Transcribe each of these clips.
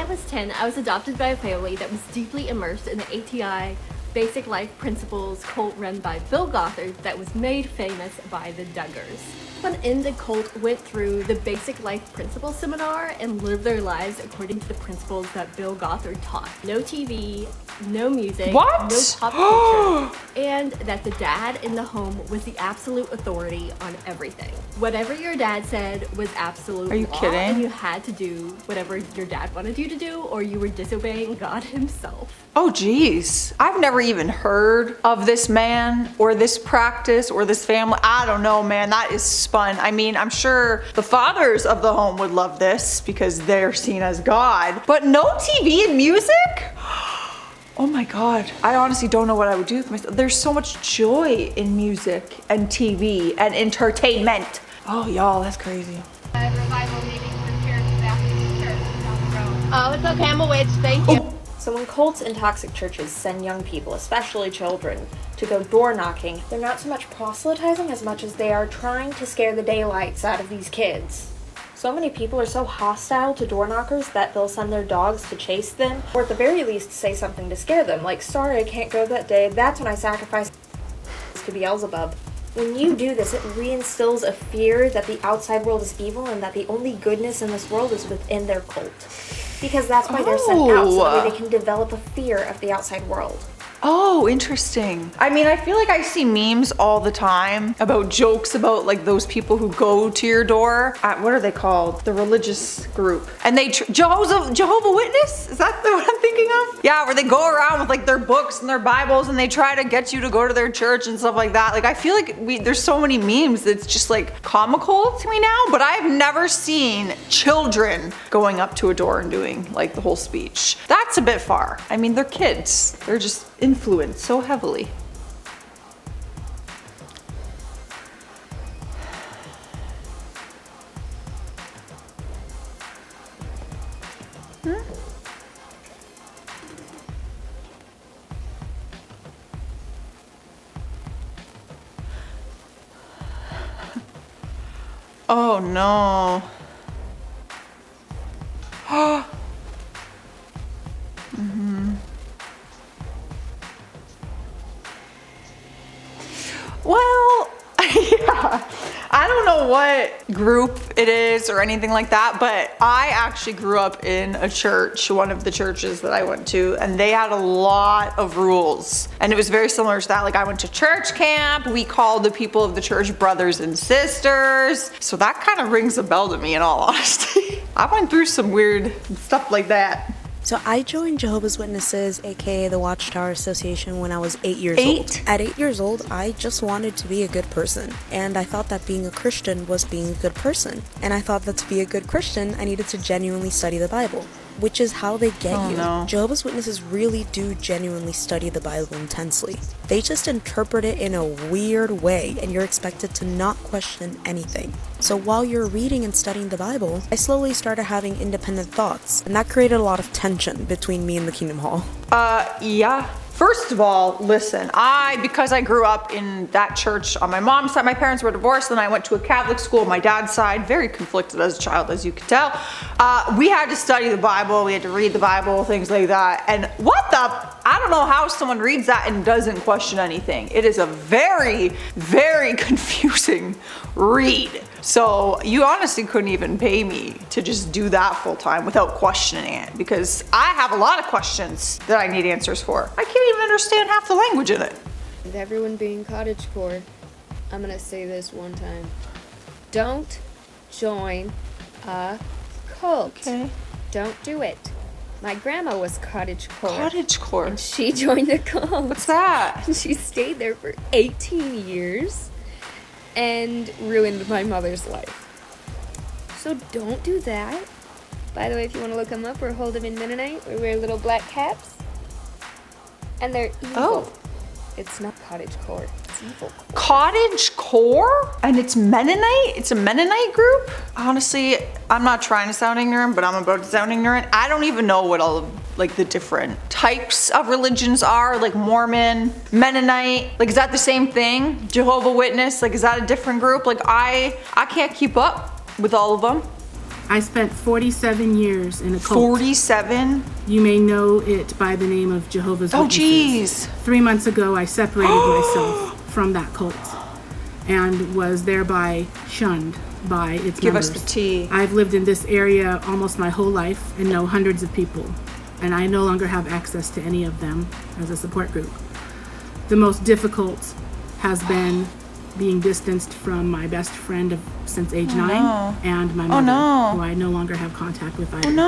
was 10, I was adopted by a family that was deeply immersed in the ATI Basic Life Principles cult run by Bill Gothard that was made famous by the Duggars. Everyone in the cult went through the Basic Life Principles seminar and lived their lives according to the principles that Bill Gothard taught. No TV, no music, what? No pop culture, and that the dad in the home was the absolute authority on everything. Whatever your dad said was absolute Are you law, kidding? and you had to do whatever your dad wanted you to do, or you were disobeying God himself. Oh geez, I've never even heard of this man or this practice or this family. I don't know, man, that is fun. I mean, I'm sure the fathers of the home would love this because they're seen as God, but no TV and music? Oh my God, I honestly don't know what I would do with myself. There's so much joy in music and TV and entertainment. Oh y'all, that's crazy. Revival meeting for Charity Baptist Church down the road. Oh, it's okay, I'm a witch, thank you. So when cults and toxic churches send young people, especially children, to go door knocking, they're not so much proselytizing as much as they are trying to scare the daylights out of these kids. So many people are so hostile to door knockers that they'll send their dogs to chase them, or at the very least say something to scare them, like, sorry, I can't go that day, that's when I sacrifice to Beelzebub. When you do this, it reinstills a fear that the outside world is evil and that the only goodness in this world is within their cult. Because that's why they're sent out, so that way they can develop a fear of the outside world. Oh, interesting. I mean, I feel like I see memes all the time about jokes about like those people who go to your door. What are they called? The religious group. And they, Jehovah Witness? Is that what I'm thinking of? Yeah, where they go around with like their books and their Bibles and they try to get you to go to their church and stuff like that. Like I feel like there's so many memes that's just like comical to me now, but I've never seen children going up to a door and doing like the whole speech. That's a bit far. I mean, they're kids. They're just influenced so heavily. Oh no. Well, yeah, I don't know what group it is or anything like that, but I actually grew up in a church, one of the churches that I went to, and they had a lot of rules. And it was very similar to that. Like I went to church camp, we called the people of the church brothers and sisters. So that kind of rings a bell to me in all honesty. I went through some weird stuff like that. So I joined Jehovah's Witnesses, aka the Watchtower Association, when I was 8 years old. At 8 years old, I just wanted to be a good person. And I thought that being a Christian was being a good person. And I thought that to be a good Christian, I needed to genuinely study the Bible. Which is how they get you. No. Jehovah's Witnesses really do genuinely study the Bible intensely. They just interpret it in a weird way, and you're expected to not question anything. So while you're reading and studying the Bible, I slowly started having independent thoughts, and that created a lot of tension between me and the Kingdom Hall. Yeah. First of all, listen, because I grew up in that church on my mom's side, my parents were divorced, and I went to a Catholic school on my dad's side, very conflicted as a child, as you can tell. We had to study the Bible, we had to read the Bible, things like that. And I don't know how someone reads that and doesn't question anything. It is a very, very confusing read. So you honestly couldn't even pay me to just do that full time without questioning it, because I have a lot of questions that I need answers for. I can't even understand half the language in it. With everyone being cottagecore, I'm gonna say this one time. Don't join a cult. Okay. Don't do it. My grandma was cottagecore. Cottagecore? And she joined a cult. What's that? And she stayed there for 18 years and ruined my mother's life. So don't do that. By the way, if you want to look them up, we're Hold 'em in Mennonite. We wear little black caps. And they're evil. Oh. It's not cottagecore. It's evil. Cottagecore? And it's Mennonite? It's a Mennonite group? Honestly, I'm not trying to sound ignorant, but I'm about to sound ignorant. I don't even know what all of the different types of religions are, like Mormon, Mennonite. Like, is that the same thing? Jehovah Witness? Like, is that a different group? Like, I can't keep up with all of them. I spent 47 years in a cult. 47? You may know it by the name of Jehovah's Witnesses. Jeez. 3 months ago, I separated myself from that cult and was thereby shunned by its Give members. us the tea. I've lived in this area almost my whole life and know hundreds of people, and I no longer have access to any of them as a support group. The most difficult has been being distanced from my best friend since age 9 and my mother, who I no longer have contact with either.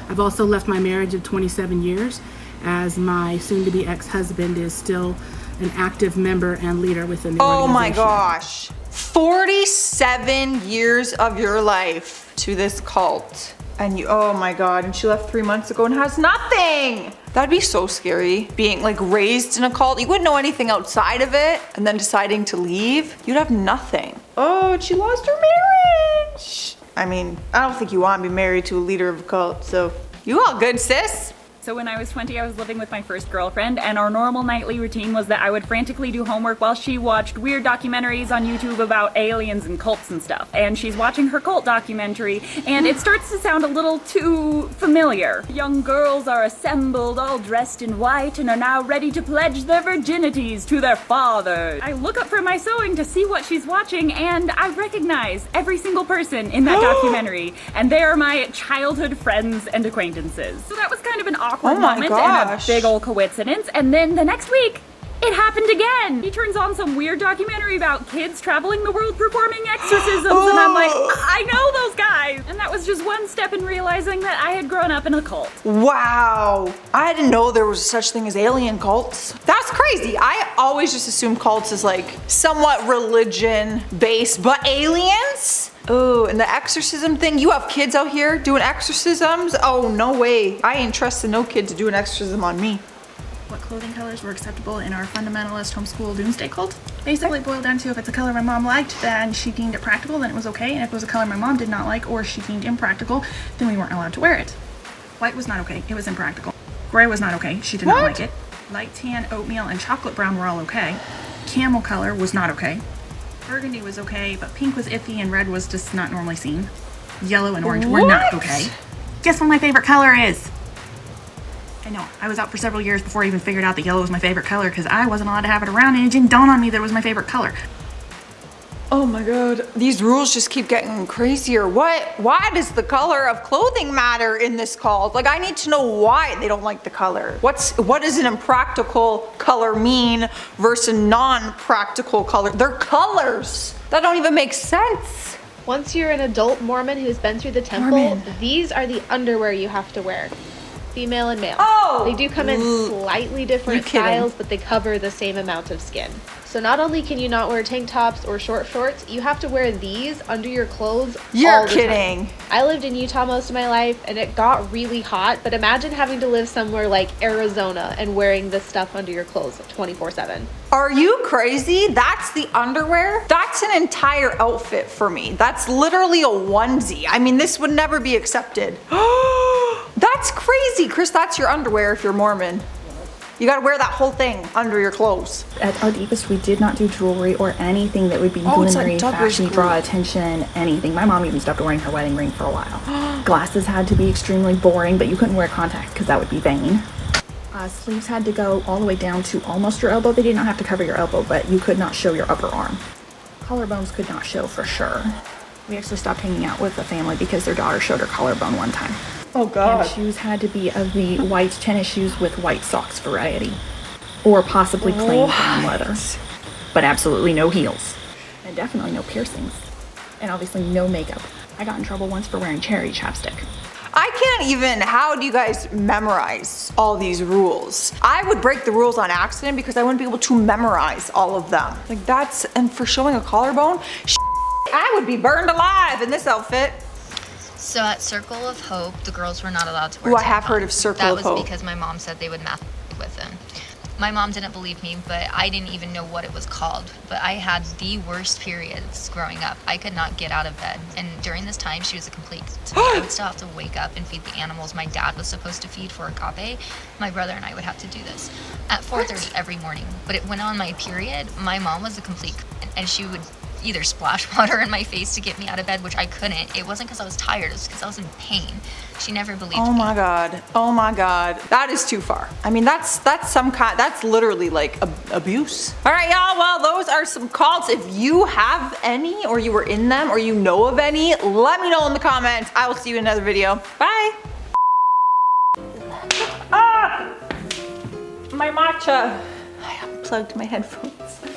I've also left my marriage of 27 years as my soon-to-be ex-husband is still an active member and leader within the organization. Oh my gosh. 47 years of your life to this cult. And you, oh my God, and she left 3 months ago and has nothing. That'd be so scary, being like raised in a cult. You wouldn't know anything outside of it and then deciding to leave. You'd have nothing. Oh, and she lost her marriage. I mean, I don't think you want to be married to a leader of a cult, so you all good, sis? So when I was 20, I was living with my first girlfriend, and our normal nightly routine was that I would frantically do homework while she watched weird documentaries on YouTube about aliens and cults and stuff. And she's watching her cult documentary, and it starts to sound a little too familiar. Young girls are assembled, all dressed in white, and are now ready to pledge their virginities to their fathers. I look up from my sewing to see what she's watching, and I recognize every single person in that documentary, and they are my childhood friends and acquaintances. So that was kind of an awkward moment and a big old coincidence. And then the next week, it happened again. He turns on some weird documentary about kids traveling the world performing exorcisms, and I'm like, I know those guys. And that was just one step in realizing that I had grown up in a cult. Wow. I didn't know there was such thing as alien cults. That's crazy. I always just assumed cults as like somewhat religion based, but aliens? Oh, and the exorcism thing, you have kids out here doing exorcisms? Oh, no way. I ain't trusting no kid to do an exorcism on me. What clothing colors were acceptable in our fundamentalist homeschool doomsday cult? Basically it boiled down to if it's a color my mom liked, then she deemed it practical, then it was okay, and if it was a color my mom did not like or she deemed impractical, then we weren't allowed to wear it. White was not okay, it was impractical. Gray was not okay, she did not like it. Light tan, oatmeal, and chocolate brown were all okay. Camel color was not okay. Burgundy was okay, but pink was iffy and red was just not normally seen. Yellow and orange were not okay. Guess what my favorite color is? I know, I was out for several years before I even figured out that yellow was my favorite color because I wasn't allowed to have it around and it didn't dawn on me that it was my favorite color. Oh my God, these rules just keep getting crazier. Why does the color of clothing matter in this cult? Like, I need to know why they don't like the color. What does an impractical color mean versus a non-practical color? They're colors. That don't even make sense. Once you're an adult Mormon who's been through the temple, these are the underwear you have to wear. Female and male. Oh! They do come in slightly different styles, but they cover the same amount of skin. So not only can you not wear tank tops or short shorts, you have to wear these under your clothes all the time. You're kidding. I lived in Utah most of my life, and it got really hot, but imagine having to live somewhere like Arizona and wearing this stuff under your clothes 24/7. Are you crazy? That's the underwear? That's an entire outfit for me. That's literally a onesie. I mean, this would never be accepted. That's crazy, Chris. That's your underwear if you're Mormon. You gotta wear that whole thing under your clothes. At our deepest, we did not do jewelry or anything that would be glamoury, fashion, draw attention, anything. My mom even stopped wearing her wedding ring for a while. Glasses had to be extremely boring, but you couldn't wear contacts because that would be vain. Sleeves had to go all the way down to almost your elbow. They did not have to cover your elbow, but you could not show your upper arm. Collarbones could not show for sure. We actually stopped hanging out with the family because their daughter showed her collarbone one time. Oh God. And shoes had to be of the white tennis shoes with white socks variety. Or possibly plain brown leather. But absolutely no heels. And definitely no piercings. And obviously no makeup. I got in trouble once for wearing cherry chapstick. I can't even, how do you guys memorize all these rules? I would break the rules on accident because I wouldn't be able to memorize all of them. Like that's, and for showing a collarbone, I would be burned alive in this outfit. So at Circle of Hope, the girls were not allowed to wear tampons. I have heard of Circle of Hope. That was because my mom said they would mess with them. My mom didn't believe me, but I didn't even know what it was called. But I had the worst periods growing up. I could not get out of bed. And during this time, she was a complete... I would still have to wake up and feed the animals my dad was supposed to feed for agape. My brother and I would have to do this at 4:30 every morning. But when on my period, my mom was a complete... And she would either splash water in my face to get me out of bed, which I couldn't. It wasn't because I was tired, it was because I was in pain. She never believed me. Oh my God. Oh my God. That is too far. I mean, that's literally like abuse. All right, y'all. Well, those are some cults. If you have any, or you were in them, or you know of any, let me know in the comments. I will see you in another video. Bye. Ah! My matcha. I unplugged my headphones.